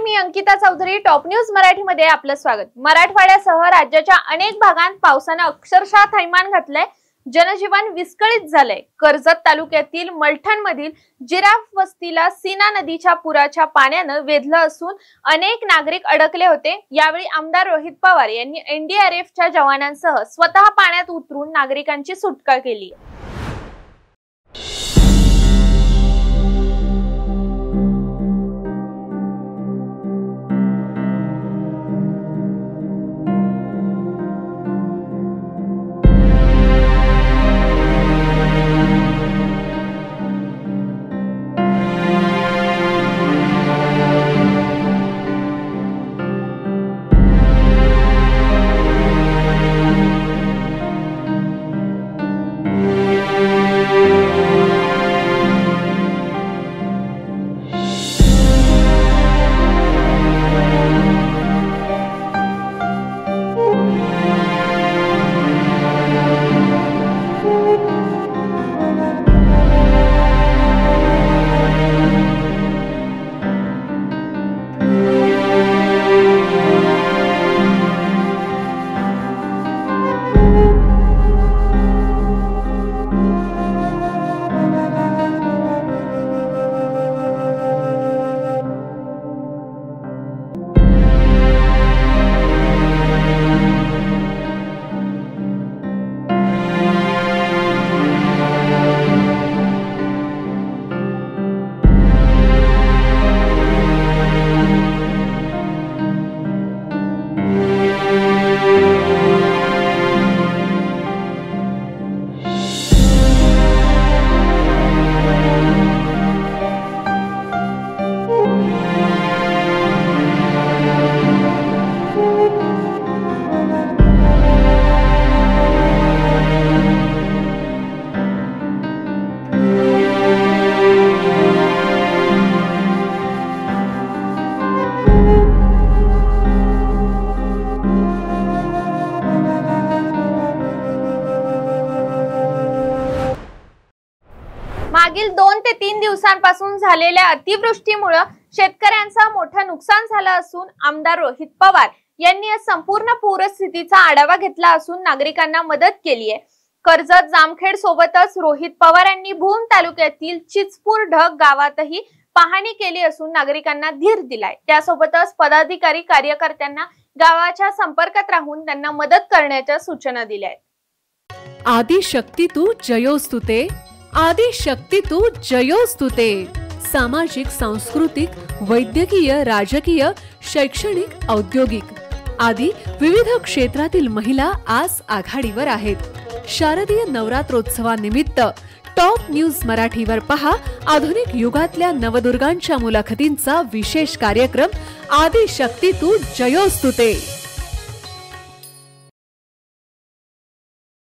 मी Ankita Chaudhari. Top news मराठीमध्ये आपलं स्वागत। मराठवाड्यासह राज्याच्या अनेक भागांत पावसाने अक्षरशः थैमान घातलंय। जनजीवन विस्कळीत झालंय। कर्जत तालुक्यातील मलठणमधील जिराफ वस्तीला सीना नदीच्या पुराच्या पाण्याने वेधलं असून अनेक नागरिक अडकले होते। यावेळी आमदार रोहित पवार यांनी एनडीआरएफच्या जवानांसह स्वतः पाण्यात उतरून नागरिकांची सुटका केली। मागील 2 ते 3 दिवसांपासून झालेल्या अतिवृष्टीमुळे शेतकऱ्यांचं मोठं नुकसान झालं असून आमदार रोहित पवार यांनी या संपूर्ण पूरस्थितीचा आढावा घेतला असून नागरिकांना मदत केली आहे। कर्जत जामखेड सोबतच रोहित पवार यांनी भूम तालुक्यातील चिचपूर ढग गावातही पाहणी केली असून नागरिकांना धीर दिलाय। त्यासोबतच पदाधिकारी कार्यकर्त्यांना गावाच्या संपर्कात राहून त्यांना मदत करण्याच्या सूचना दिल्या आहेत। आदि शक्ती तू जयोस्तुते, आदि शक्ती तू जयोस्तुते। सामाजिक, सांस्कृतिक, वैद्यकीय, राजकीय, शैक्षणिक, औद्योगिक आदी विविध क्षेत्रातील महिला आज आघाडीवर आहेत। शारदीय नवरात्रोत्सवानिमित्त टॉप न्यूज मराठीवर पहा आधुनिक युगातल्या नवदुर्गांच्या मुलाखतींचा विशेष कार्यक्रम आदि शक्ती तू जयोस्तुते।